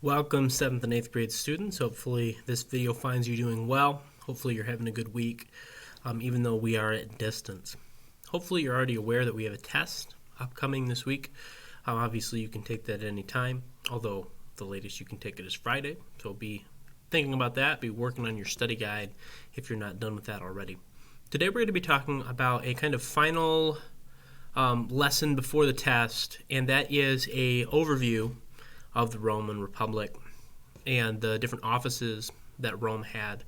Welcome 7th and 8th grade students. Hopefully this video finds you doing well. Hopefully you're having a good week, even though we are at distance. Hopefully you're already aware that we have a test upcoming this week. Obviously you can take that at any time, although the latest you can take it is Friday. So be thinking about that, be working on your study guide if you're not done with that already. Today we're going to be talking about a kind of final lesson before the test, and that is a overview of the Roman Republic and the different offices that Rome had.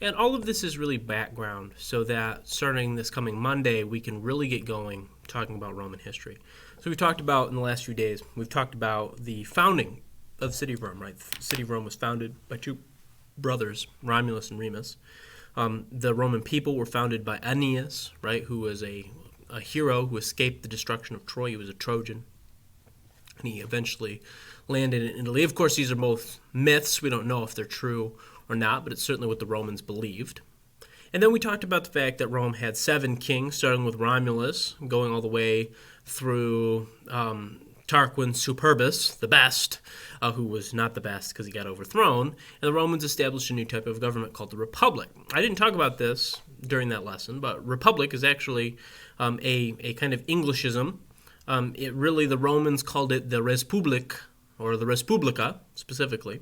And all of this is really background so that starting this coming Monday, we can really get going talking about Roman history. So we've talked about in the last few days, we've talked about the founding of the city of Rome, right? The city of Rome was founded by two brothers, Romulus and Remus. The Roman people were founded by Aeneas, right, who was a hero who escaped the destruction of Troy. He was a Trojan. And he eventually landed in Italy. Of course, these are both myths. We don't know if they're true or not, but it's certainly what the Romans believed. And then we talked about the fact that Rome had 7 kings, starting with Romulus, going all the way through Tarquin Superbus, the best, who was not the best because he got overthrown. And the Romans established a new type of government called the Republic. I didn't talk about this during that lesson, but Republic is actually a kind of Englishism. The Romans called it the Respublik, or the Respublica, specifically.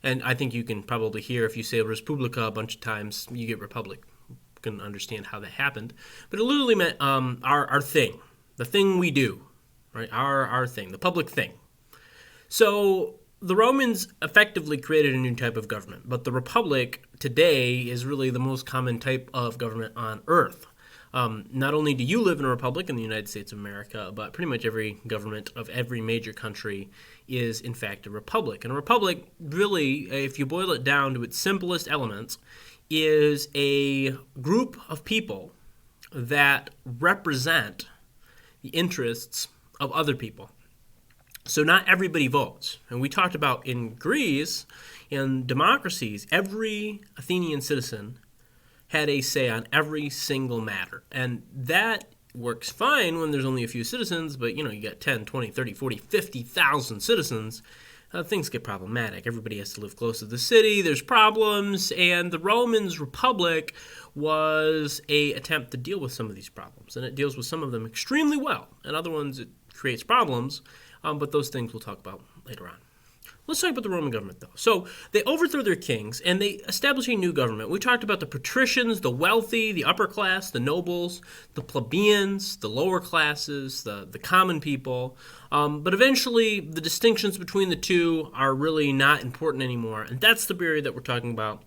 And I think you can probably hear, if you say Respublica a bunch of times, you get Republic. You can understand how that happened. But it literally meant our thing, the thing we do, right? Our thing, the public thing. So the Romans effectively created a new type of government, but the Republic today is really the most common type of government on Earth. Not only do you live in a republic in the United States of America, but pretty much every government of every major country is, in fact, a republic. And a republic, really, if you boil it down to its simplest elements, is a group of people that represent the interests of other people. So not everybody votes. And we talked about in Greece, in democracies, every Athenian citizen had a say on every single matter. And that works fine when there's only a few citizens, but you got 10, 20, 30, 40, 50,000 citizens, things get problematic. Everybody has to live close to the city, there's problems, and the Romans Republic was an attempt to deal with some of these problems. And it deals with some of them extremely well, and other ones it creates problems, but those things we'll talk about later on. Let's talk about the Roman government, though. So they overthrow their kings, and they establish a new government. We talked about the patricians, the wealthy, the upper class, the nobles, the plebeians, the lower classes, the common people. But eventually, the distinctions between the two are really not important anymore, and that's the period that we're talking about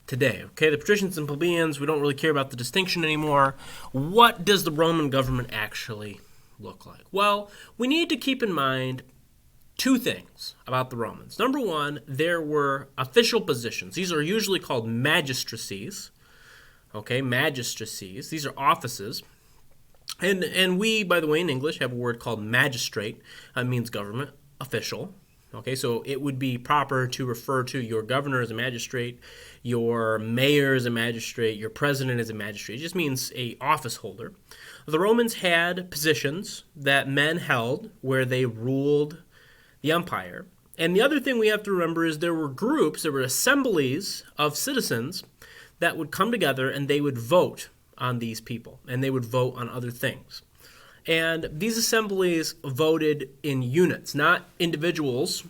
today. Okay, the patricians and plebeians, we don't really care about the distinction anymore. What does the Roman government actually look like? Well, we need to keep in mind two things about the Romans. Number one, there were official positions. These are usually called magistracies. Okay, magistracies. These are offices. And we, by the way, in English have a word called magistrate. It means government, official. Okay, so it would be proper to refer to your governor as a magistrate, your mayor as a magistrate, your president as a magistrate. It just means a office holder. The Romans had positions that men held where they ruled the empire. And the other thing we have to remember is there were assemblies of citizens that would come together and they would vote on these people and they would vote on other things. And these assemblies voted in units, not individuals,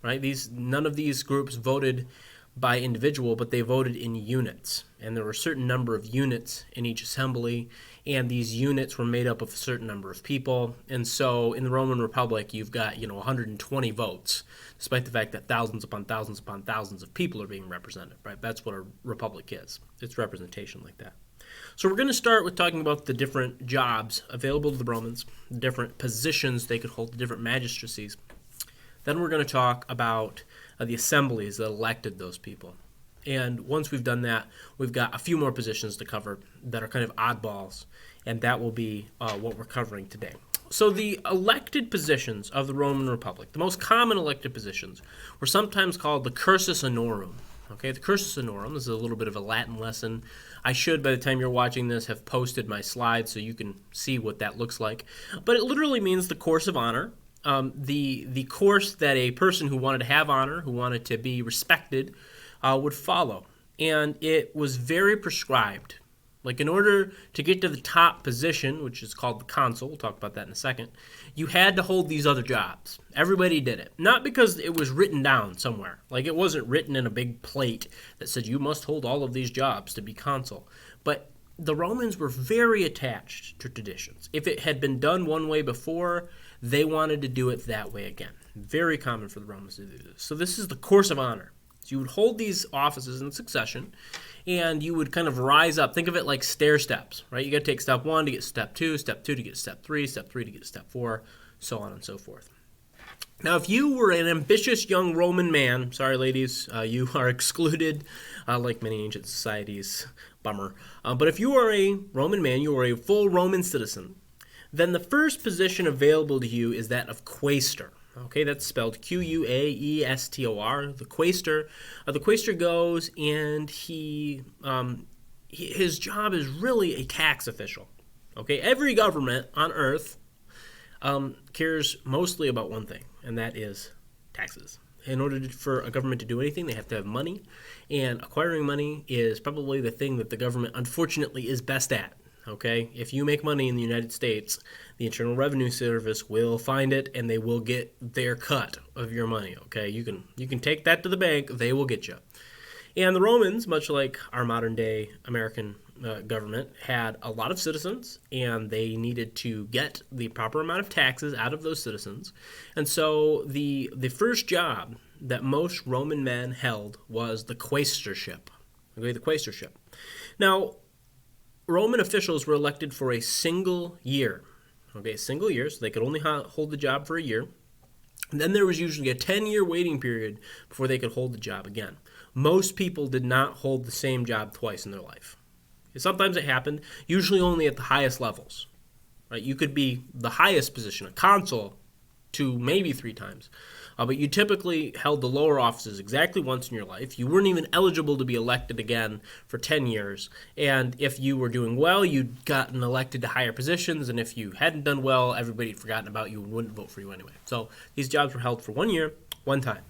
right? None of these groups voted by individual, but they voted in units. And there were a certain number of units in each assembly, and these units were made up of a certain number of people. And so in the Roman Republic, you've got 120 votes, despite the fact that thousands upon thousands upon thousands of people are being represented, right? That's what a republic is. It's representation like that. So we're going to start with talking about the different jobs available to the Romans, the different positions they could hold, the different magistracies. Then we're going to talk about the assemblies that elected those people. And once we've done that, we've got a few more positions to cover that are kind of oddballs, and that will be what we're covering today. So the elected positions of the Roman Republic, the most common elected positions, were sometimes called the cursus honorum. Okay, the cursus honorum is a little bit of a Latin lesson. I should, by the time you're watching this, have posted my slides so you can see what that looks like. But it literally means the course of honor. the course that a person who wanted to have honor, who wanted to be respected, would follow. And it was very prescribed. Like, in order to get to the top position, which is called the consul, we'll talk about that in a second, you had to hold these other jobs. Everybody did it. Not because it was written down somewhere. Like, it wasn't written in a big plate that said you must hold all of these jobs to be consul. But the Romans were very attached to traditions. If it had been done one way before, they wanted to do it that way again. Very common for the Romans to do this. So this is the course of honor. So you would hold these offices in succession, and you would kind of rise up. Think of it like stair steps, right? You got to take step 1 to get step 2 to get step 3 to get step 4, so on and so forth. Now, if you were an ambitious young Roman man, sorry ladies, you are excluded, like many ancient societies, bummer. But if you are a Roman man, you are a full Roman citizen, then the first position available to you is that of quaestor. Okay, that's spelled Quaestor. The quaestor. The quaestor goes and his job is really a tax official. Okay, every government on earth cares mostly about one thing, and that is taxes. In order for a government to do anything, they have to have money, and acquiring money is probably the thing that the government, unfortunately, is best at. Okay, if you make money in the United States, the Internal Revenue Service will find it, and they will get their cut of your money. Okay, you can take that to the bank; they will get you. And the Romans, much like our modern day American government, had a lot of citizens, and they needed to get the proper amount of taxes out of those citizens. And so the first job that most Roman men held was the quaestorship. Okay, the quaestorship. Now, Roman officials were elected for a single year. Okay, a single year, so they could only hold the job for a year. And then there was usually a 10-year waiting period before they could hold the job again. Most people did not hold the same job twice in their life. Sometimes it happened, usually only at the highest levels. Right? You could be the highest position, a consul, 2, maybe 3 times. But you typically held the lower offices exactly once in your life. You weren't even eligible to be elected again for 10 years. And if you were doing well, you'd gotten elected to higher positions. And if you hadn't done well, everybody had forgotten about you and wouldn't vote for you anyway. So these jobs were held for 1 year, one time.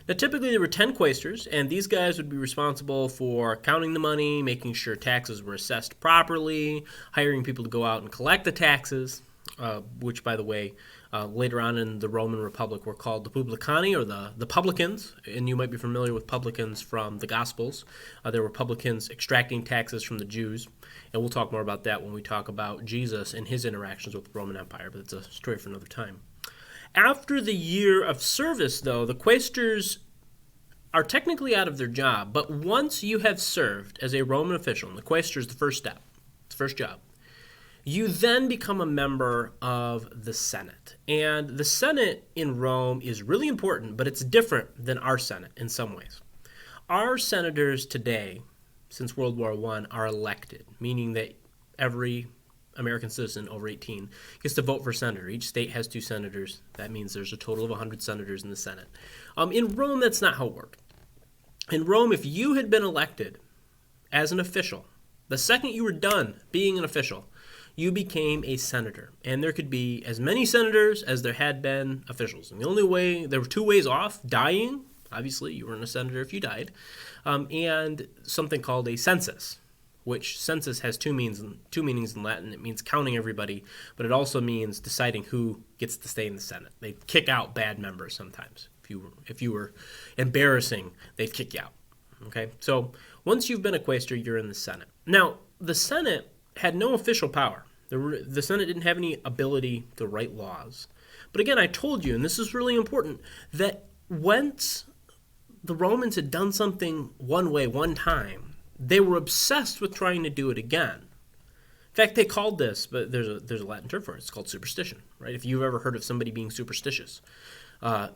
Now, typically there were 10 quaestors, and these guys would be responsible for counting the money, making sure taxes were assessed properly, hiring people to go out and collect the taxes, which, by the way, later on in the Roman Republic were called the publicani, or the publicans, and you might be familiar with publicans from the Gospels. There were publicans extracting taxes from the Jews, and we'll talk more about that when we talk about Jesus and his interactions with the Roman Empire, but it's a story for another time. After the year of service, though, the quaestors are technically out of their job, but once you have served as a Roman official, and the quaestor is the first step, it's the first job, you then become a member of the Senate. And the Senate in Rome is really important, but it's different than our Senate in some ways. Our senators today, since World War I, are elected, meaning that every American citizen over 18 gets to vote for senator. Each state has 2 senators. That means there's a total of 100 senators in the Senate. In Rome, that's not how it worked. In Rome, if you had been elected as an official, the second you were done being an official, you became a senator. And there could be as many senators as there had been officials. And the only way, there were 2 ways off: dying, obviously you weren't a senator if you died, and something called a census, which census has two meanings in Latin. It means counting everybody, but it also means deciding who gets to stay in the Senate. They kick out bad members sometimes. If you were embarrassing, they'd kick you out. Okay, so once you've been a quaestor, you're in the Senate. Now, the Senate had no official power. The Senate didn't have any ability to write laws. But again, I told you, and this is really important, that once the Romans had done something one way, one time, they were obsessed with trying to do it again. In fact, they called this, but there's a Latin term for it. It's called superstition, right? If you've ever heard of somebody being superstitious,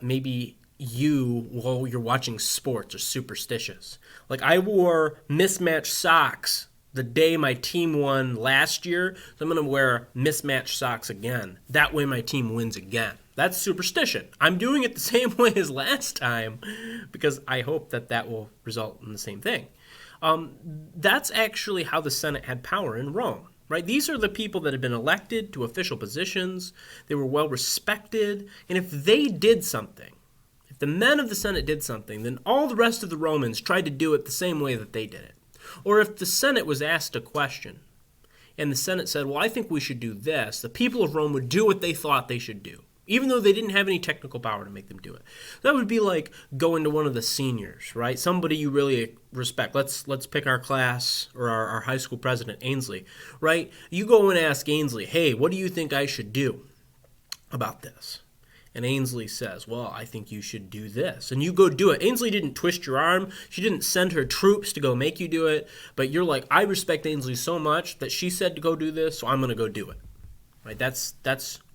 maybe you, while you're watching sports, are superstitious. Like, I wore mismatched socks the day my team won last year, so I'm going to wear mismatched socks again. That way my team wins again. That's superstition. I'm doing it the same way as last time because I hope that will result in the same thing. That's actually how the Senate had power in Rome. right? These are the people that had been elected to official positions. They were well respected. And if they did something, if the men of the Senate did something, then all the rest of the Romans tried to do it the same way that they did it. Or if the Senate was asked a question and the Senate said, well, I think we should do this, the people of Rome would do what they thought they should do, even though they didn't have any technical power to make them do it. That would be like going to one of the seniors, right? Somebody you really respect. Let's pick our class or our high school president, Ainsley, right? You go and ask Ainsley, hey, what do you think I should do about this? And Ainsley says, well, I think you should do this. And you go do it. Ainsley didn't twist your arm. She didn't send her troops to go make you do it. But you're like, I respect Ainsley so much that she said to go do this, so I'm going to go do it. Right? That's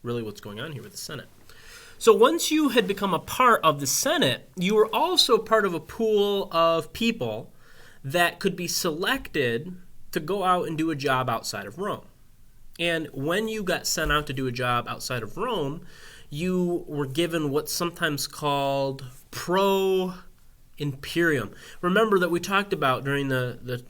really what's going on here with the Senate. So once you had become a part of the Senate, you were also part of a pool of people that could be selected to go out and do a job outside of Rome. And when you got sent out to do a job outside of Rome, you were given what's sometimes called pro-imperium. Remember that we talked about during the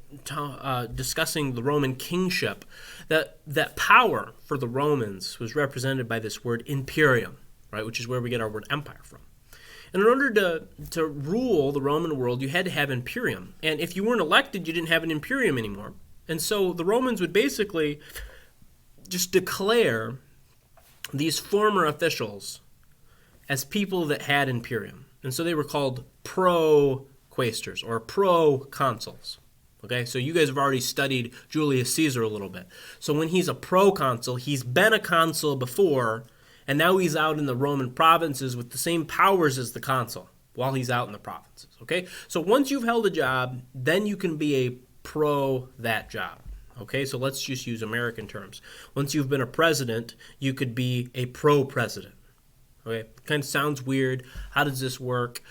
discussing the Roman kingship, that power for the Romans was represented by this word imperium, right, which is where we get our word empire from. And in order to rule the Roman world, you had to have imperium. And if you weren't elected, you didn't have an imperium anymore. And so the Romans would basically just declare these former officials as people that had imperium. And so they were called pro-quaestors or pro-consuls. Okay, so you guys have already studied Julius Caesar a little bit. So when he's a pro-consul, he's been a consul before, and now he's out in the Roman provinces with the same powers as the consul while he's out in the provinces. Okay, so once you've held a job, then you can be a pro that job. Okay, so let's just use American terms. Once you've been a president, you could be a pro-president. Okay, kind of sounds weird. How does this work?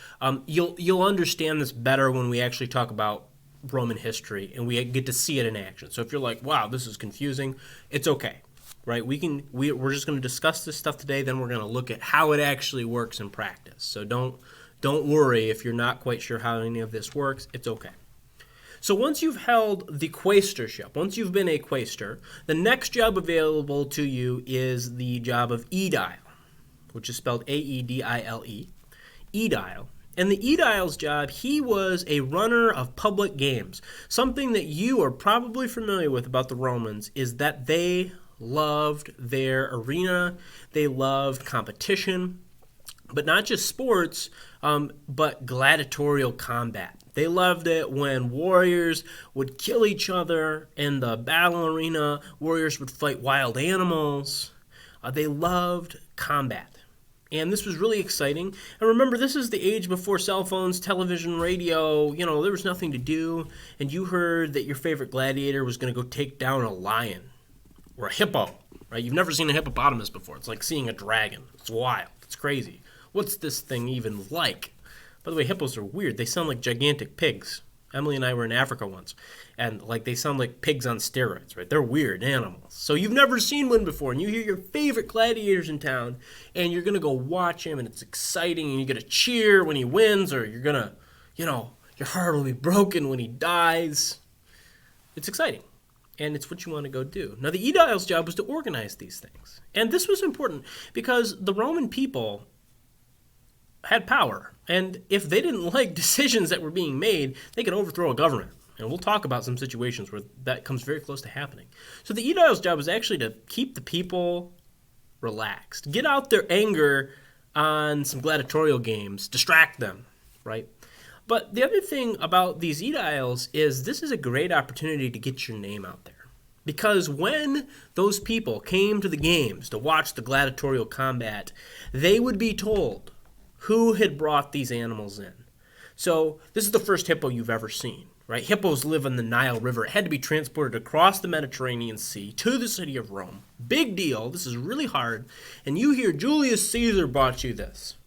You'll understand this better when we actually talk about Roman history and we get to see it in action. So if you're like, wow, this is confusing, it's okay, right? We're just going to discuss this stuff today. Then we're going to look at how it actually works in practice. So don't worry if you're not quite sure how any of this works. It's okay. So once you've held the quaestorship, once you've been a quaestor, the next job available to you is the job of aedile, which is spelled A-E-D-I-L-E, aedile. And the aedile's job, he was a runner of public games. Something that you are probably familiar with about the Romans is that they loved their arena, they loved competition, but not just sports, but gladiatorial combat. They loved it when warriors would kill each other in the battle arena. Warriors would fight wild animals. They loved combat. And this was really exciting. And remember, this is the age before cell phones, television, radio. You know, there was nothing to do. And you heard that your favorite gladiator was going to go take down a lion or a hippo, right? You've never seen a hippopotamus before. It's like seeing a dragon. It's wild. It's crazy. What's this thing even like? By the way, hippos are weird. They sound like gigantic pigs. Emily and I were in Africa once, and they sound like pigs on steroids, right? They're weird animals. So you've never seen one before, and you hear your favorite gladiators in town, and you're going to go watch him, and it's exciting, and you're going to cheer when he wins, or you're going to, your heart will be broken when he dies. It's exciting, and it's what you want to go do. Now, the aedile's job was to organize these things, and this was important because the Roman people had power. And if they didn't like decisions that were being made, they could overthrow a government. And we'll talk about some situations where that comes very close to happening. So the aedile's job was actually to keep the people relaxed, get out their anger on some gladiatorial games, distract them, right? But the other thing about these aediles is this is a great opportunity to get your name out there. Because when those people came to the games to watch the gladiatorial combat, they would be told who had brought these animals in. So this is the first hippo you've ever seen, right? Hippos live in the Nile River. It had to be transported across the Mediterranean Sea to the city of Rome. Big deal. This is really hard. And you hear Julius Caesar bought you this.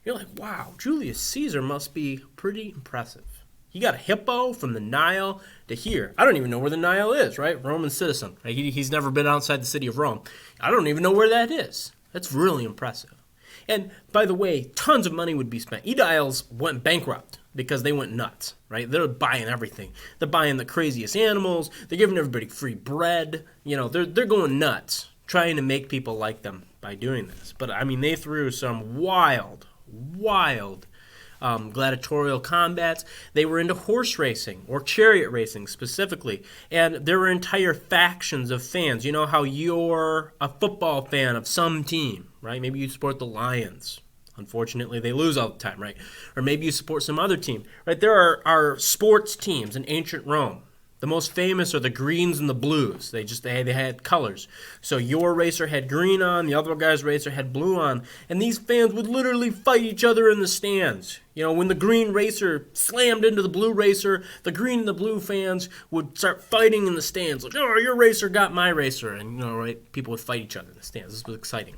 You're like, wow, Julius Caesar must be pretty impressive. He got a hippo from the Nile to here. I don't even know where the Nile is, right? Roman citizen. He's never been outside the city of Rome. I don't even know where that is. That's really impressive. And by the way, tons of money would be spent. Aediles went bankrupt because they went nuts, right? They're buying everything. They're buying the craziest animals. They're giving everybody free bread. They're going nuts trying to make people like them by doing this. But I mean, they threw some wild gladiatorial combats. They were into horse racing or chariot racing specifically. And there were entire factions of fans. You know how you're a football fan of some team, right? Maybe you support the Lions. Unfortunately, they lose all the time, right? Or maybe you support some other team, right? There are sports teams in ancient Rome. The most famous are the greens and the blues. They had colors. So your racer had green on, the other guy's racer had blue on, and these fans would literally fight each other in the stands. When the green racer slammed into the blue racer, the green and the blue fans would start fighting in the stands. Like, oh, your racer got my racer. And, right, people would fight each other in the stands. This was exciting.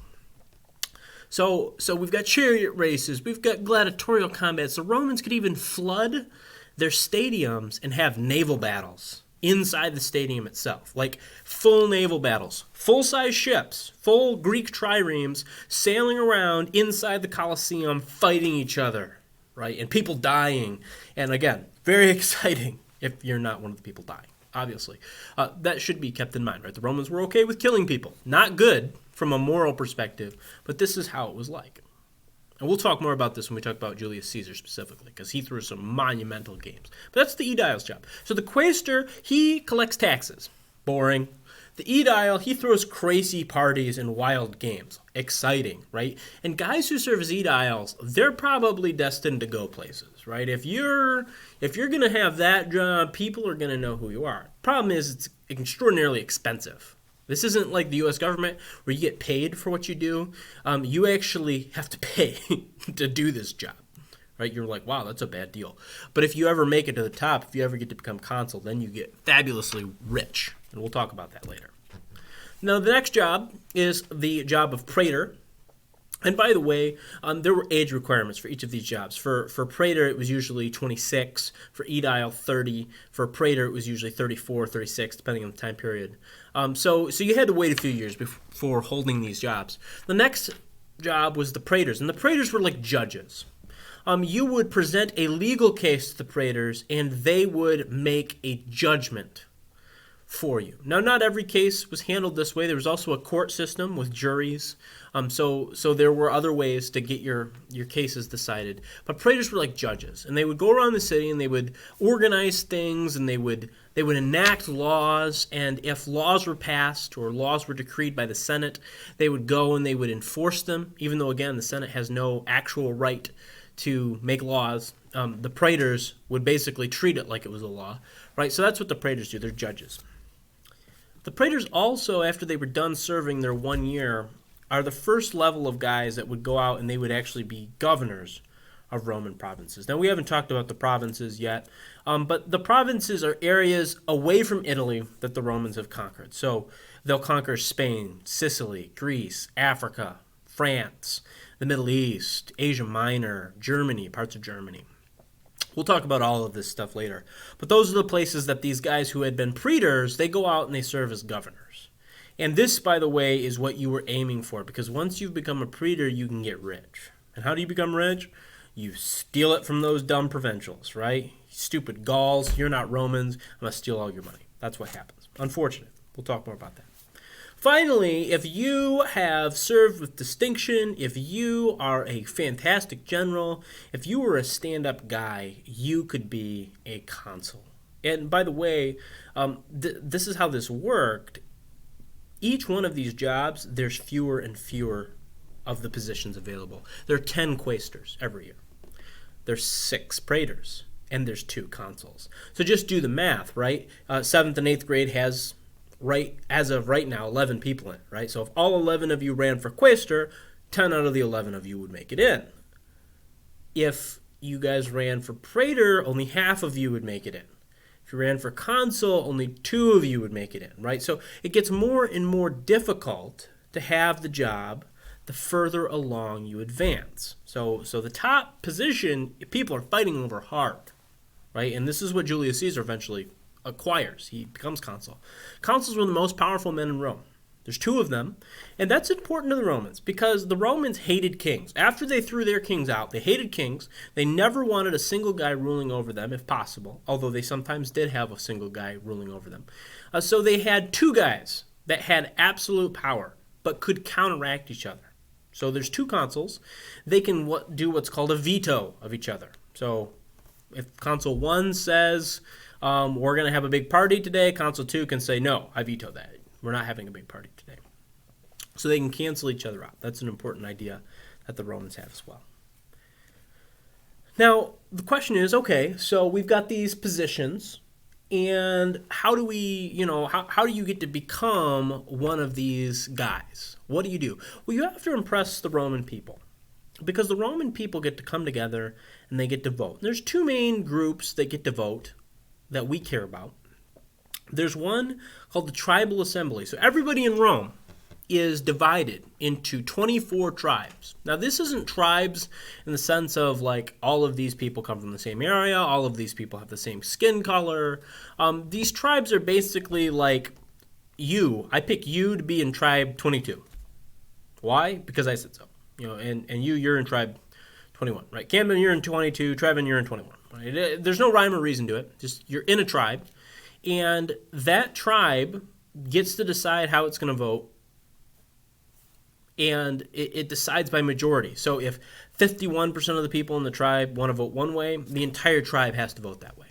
So we've got chariot races. We've got gladiatorial combats. The Romans could even flood their stadiums and have naval battles inside the stadium itself, like full naval battles, full-size ships, full Greek triremes sailing around inside the Colosseum fighting each other, right? And people dying. And again, very exciting if you're not one of the people dying, obviously. That should be kept in mind, right? The Romans were okay with killing people. Not good from a moral perspective, but this is how it was like. And we'll talk more about this when we talk about Julius Caesar specifically, because he threw some monumental games. But that's the aedile's job. So the quaestor, he collects taxes. Boring. The aedile, he throws crazy parties and wild games. Exciting, right? And guys who serve as aediles, they're probably destined to go places, right? If you're going to have that job, people are going to know who you are. Problem is, it's extraordinarily expensive. This isn't like the U.S. government where you get paid for what you do. You actually have to pay to do this job, right? You're like, wow, that's a bad deal. But if you ever make it to the top, if you ever get to become consul, then you get fabulously rich. And we'll talk about that later. Now, the next job is the job of praetor. And by the way, there were age requirements for each of these jobs. For praetor, it was usually 26. For aedile, 30. For praetor, it was usually 34, 36, depending on the time period. So you had to wait a few years before holding these jobs. The next job was the praetors, and the praetors were like judges. You would present a legal case to the praetors, and they would make a judgment for you. Now, not every case was handled this way. There was also a court system with juries. So there were other ways to get your cases decided. But praetors were like judges, and they would go around the city and they would organize things, and they would enact laws. And if laws were passed or laws were decreed by the Senate, they would go and they would enforce them. Even though, again, the Senate has no actual right to make laws, the praetors would basically treat it like it was a law, right? So that's what the praetors do. They're judges. The praetors also, after they were done serving their 1 year, are the first level of guys that would go out and they would actually be governors of Roman provinces. Now, we haven't talked about the provinces yet, but the provinces are areas away from Italy that the Romans have conquered. So they'll conquer Spain, Sicily, Greece, Africa, France, the Middle East, Asia Minor, Germany, parts of Germany. We'll talk about all of this stuff later. But those are the places that these guys who had been praetors, they go out and they serve as governors. And this, by the way, is what you were aiming for, because once you've become a praetor, you can get rich. And how do you become rich? You steal it from those dumb provincials, right? Stupid Gauls, you're not Romans, I'm going to steal all your money. That's what happens. Unfortunate. We'll talk more about that. Finally, if you have served with distinction, if you are a fantastic general, if you were a stand-up guy, you could be a consul. And by the way, this is how this worked. Each one of these jobs, there's fewer and fewer of the positions available. There are 10 quaestors every year. There's 6 praetors, and there's 2 consuls. So just do the math, right? 7th and 8th grade has, right as of right now, 11 people in it, right? So if all 11 of you ran for quaestor, 10 out of the 11 of you would make it in. If you guys ran for praetor, only half of you would make it in. If you ran for consul, only 2 of you would make it in, right? So it gets more and more difficult to have the job the further along you advance. So the top position, people are fighting over hard, right? And this is what Julius Caesar eventually acquires. He becomes consul. Consuls were the most powerful men in Rome. There's two of them, and that's important to the Romans because the Romans hated kings. After they threw their kings out, they hated kings. They never wanted a single guy ruling over them, if possible, although they sometimes did have a single guy ruling over them. So they had two guys that had absolute power but could counteract each other. So there's two consuls. They can do what's called a veto of each other. So if Consul 1 says, we're going to have a big party today, Consul 2 can say, no, I veto that. We're not having a big party today. So they can cancel each other out. That's an important idea that the Romans have as well. Now, the question is, okay, so we've got these positions, and how do we, how do you get to become one of these guys? What do you do? Well, you have to impress the Roman people, because the Roman people get to come together and they get to vote. There's two main groups that get to vote that we care about. There's one called the tribal assembly. So everybody in Rome is divided into 24 tribes. Now, this isn't tribes in the sense of like all of these people come from the same area, all of these people have the same skin color. These tribes are basically like you. I pick you to be in tribe 22. Why? Because I said so. And you're in tribe 21, right? Camden, you're in 22. Trevin, you're in 21. Right? There's no rhyme or reason to it. Just you're in a tribe. And that tribe gets to decide how it's going to vote, and it decides by majority. So if 51% of the people in the tribe want to vote one way, the entire tribe has to vote that way.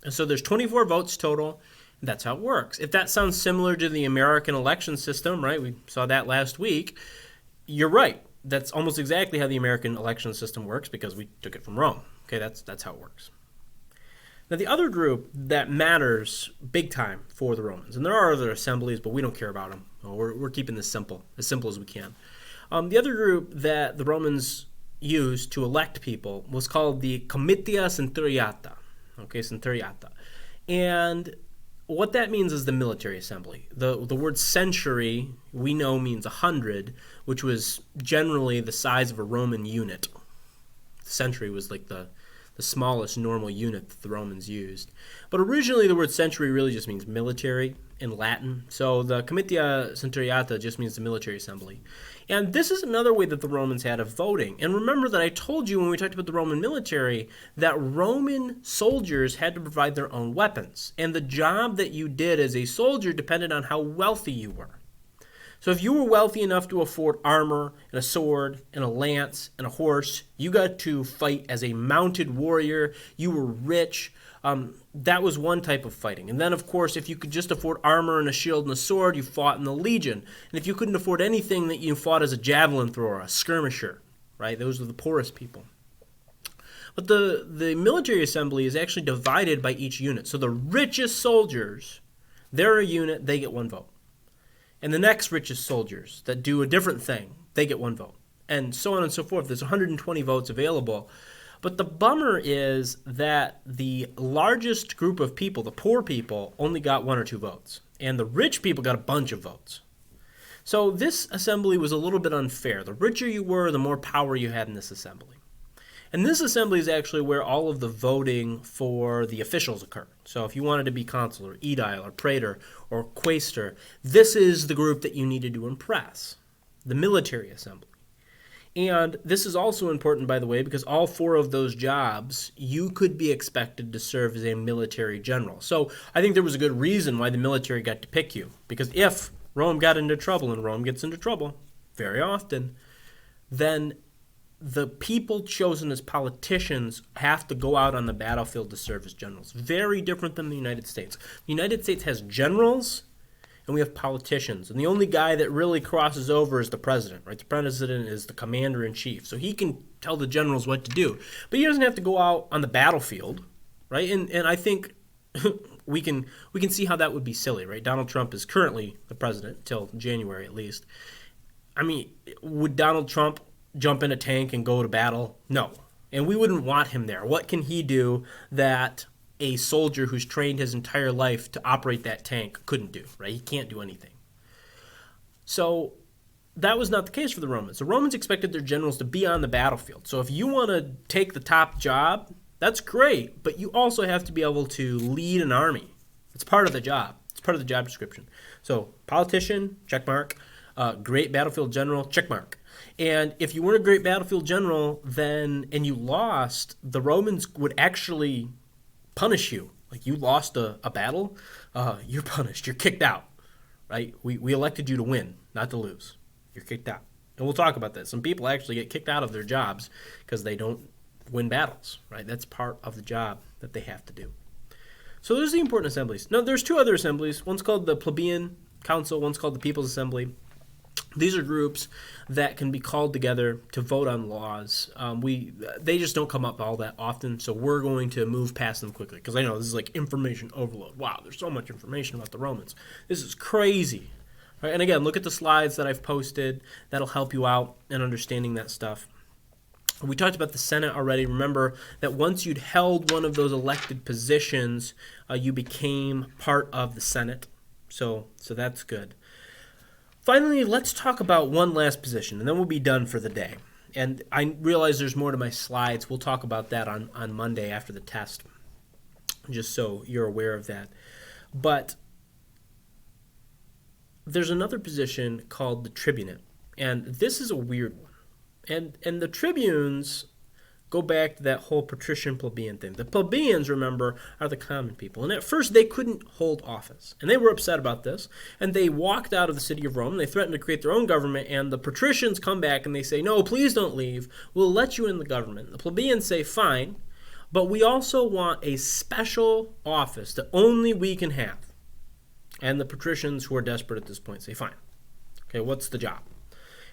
And so there's 24 votes total, and that's how it works. If that sounds similar to the American election system, right, we saw that last week, you're right. That's almost exactly how the American election system works because we took it from Rome. Okay, that's how it works. Now, the other group that matters big time for the Romans, and there are other assemblies, but we don't care about them. We're keeping this simple as we can. The other group that the Romans used to elect people was called the Comitia Centuriata. Okay, Centuriata. And what that means is the military assembly. The word century, we know, means 100, which was generally the size of a Roman unit. The century was like the smallest normal unit that the Romans used. But originally the word century really just means military in Latin. So the Comitia Centuriata just means the military assembly. And this is another way that the Romans had of voting. And remember that I told you when we talked about the Roman military that Roman soldiers had to provide their own weapons. And the job that you did as a soldier depended on how wealthy you were. So if you were wealthy enough to afford armor and a sword and a lance and a horse, you got to fight as a mounted warrior. You were rich. That was one type of fighting. And then, of course, if you could just afford armor and a shield and a sword, you fought in the legion. And if you couldn't afford anything, that you fought as a javelin thrower, a skirmisher, right? Those were the poorest people. But the military assembly is actually divided by each unit. So the richest soldiers, they're a unit, they get one vote. And the next richest soldiers that do a different thing, they get one vote. And so on and so forth. There's 120 votes available. But the bummer is that the largest group of people, the poor people, only got one or two votes. And the rich people got a bunch of votes. So this assembly was a little bit unfair. The richer you were, the more power you had in this assembly. And this assembly is actually where all of the voting for the officials occur. So if you wanted to be consul or aedile or praetor or quaestor, this is the group that you needed to impress, the military assembly. And this is also important, by the way, because all four of those jobs, you could be expected to serve as a military general. So I think there was a good reason why the military got to pick you. Because if Rome got into trouble, and Rome gets into trouble very often, then the people chosen as politicians have to go out on the battlefield to serve as generals. Very different than the United States. The United States has generals and we have politicians. And the only guy that really crosses over is the president, right? The president is the commander-in-chief. So he can tell the generals what to do. But he doesn't have to go out on the battlefield, right? And I think we can see how that would be silly, right? Donald Trump is currently the president till January at least. I mean, would Donald Trump jump in a tank and go to battle? No. And we wouldn't want him there. What can he do that a soldier who's trained his entire life to operate that tank couldn't do, right? He can't do anything. So that was not the case for the Romans. The Romans expected their generals to be on the battlefield. So if you want to take the top job, that's great, but you also have to be able to lead an army. It's part of the job. It's part of the job description. So politician, check mark. Great battlefield general, check mark. And if you weren't a great battlefield general and you lost, the Romans would actually punish you. Like you lost a battle, you're punished. You're kicked out, right? We elected you to win, not to lose. You're kicked out. And we'll talk about that. Some people actually get kicked out of their jobs because they don't win battles, right? That's part of the job that they have to do. So those are the important assemblies. Now, there's two other assemblies. One's called the Plebeian Council. One's called the People's Assembly. These are groups that can be called together to vote on laws. They just don't come up all that often, so we're going to move past them quickly because I know this is like information overload. Wow, there's so much information about the Romans. This is crazy. Right? And again, look at the slides that I've posted. That'll help you out in understanding that stuff. We talked about the Senate already. Remember that once you'd held one of those elected positions, you became part of the Senate. So that's good. Finally, let's talk about one last position, and then we'll be done for the day. And I realize there's more to my slides. We'll talk about that on Monday after the test, just so you're aware of that. But there's another position called the tribunate, and this is a weird one. And the tribunes go back to that whole patrician plebeian thing. The plebeians, remember, are the common people. And at first they couldn't hold office. And they were upset about this. And they walked out of the city of Rome. And they threatened to create their own government. And the patricians come back and they say, no, please don't leave. We'll let you in the government. The plebeians say, fine. But we also want a special office that only we can have. And the patricians, who are desperate at this point, say, fine. Okay, what's the job?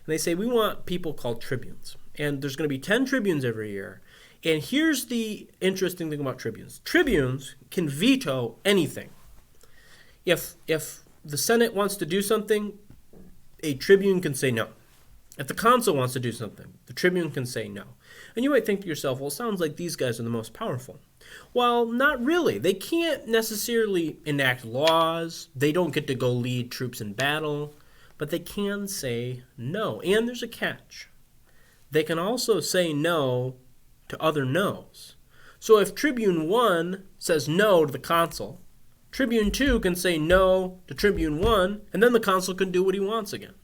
And they say, we want people called tribunes. And there's going to be 10 tribunes every year. And here's the interesting thing about tribunes. Tribunes can veto anything. If the Senate wants to do something, a tribune can say no. If the consul wants to do something, the tribune can say no. And you might think to yourself, well, it sounds like these guys are the most powerful. Well, not really. They can't necessarily enact laws. They don't get to go lead troops in battle. But they can say no. And there's a catch. They can also say no to other no's. So if Tribune 1 says no to the consul, Tribune 2 can say no to Tribune 1, and then the consul can do what he wants again.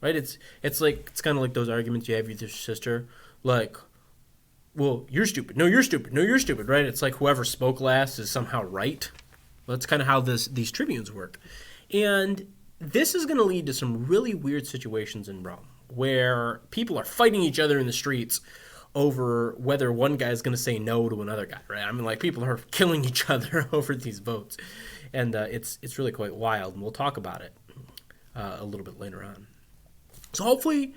Right? It's kind of like those arguments you have with your sister, like, well, you're stupid. No, you're stupid. No, you're stupid, right? It's like whoever spoke last is somehow right. Well, that's kind of how these tribunes work. And this is going to lead to some really weird situations in Rome, where people are fighting each other in the streets over whether one guy is going to say no to another guy, right? I mean, like, people are killing each other over these votes. And it's really quite wild, and we'll talk about it a little bit later on. So hopefully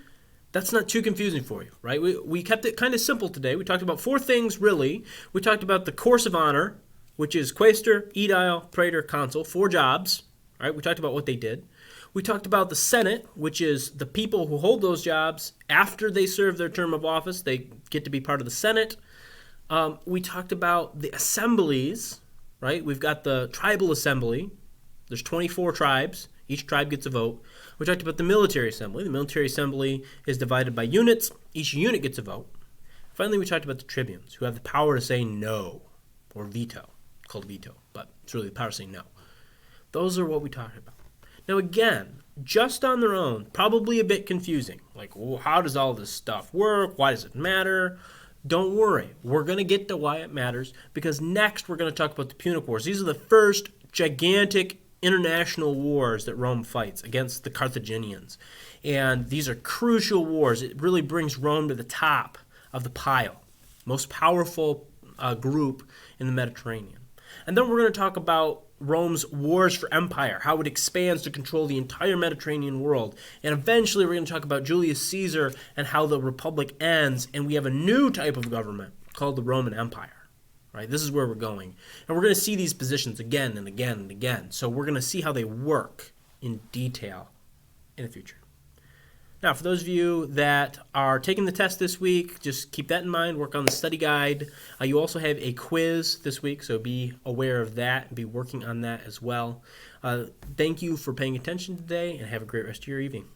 that's not too confusing for you, right? We kept it kind of simple today. We talked about 4 things, really. We talked about the course of honor, which is quaestor, aedile, praetor, consul, 4 jobs, right? We talked about what they did. We talked about the Senate, which is the people who hold those jobs after they serve their term of office. They get to be part of the Senate. We talked about the assemblies, right? We've got the tribal assembly. There's 24 tribes. Each tribe gets a vote. We talked about the military assembly. The military assembly is divided by units. Each unit gets a vote. Finally, we talked about the tribunes, who have the power to say no, or veto. It's called veto, but it's really the power to say no. Those are what we talked about. Now, again, just on their own, probably a bit confusing. Like, well, how does all this stuff work? Why does it matter? Don't worry. We're going to get to why it matters, because next we're going to talk about the Punic Wars. These are the first gigantic international wars that Rome fights against the Carthaginians. And these are crucial wars. It really brings Rome to the top of the pile, most powerful group in the Mediterranean. And then we're going to talk about Rome's wars for empire, how it expands to control the entire Mediterranean world. And eventually we're going to talk about Julius Caesar and how the Republic ends, and we have a new type of government called the Roman Empire. Right? This is where we're going. And we're going to see these positions again and again and again. So we're going to see how they work in detail in the future. Now, for those of you that are taking the test this week, just keep that in mind. Work on the study guide. You also have a quiz this week, so be aware of that and be working on that as well. Thank you for paying attention today, and have a great rest of your evening.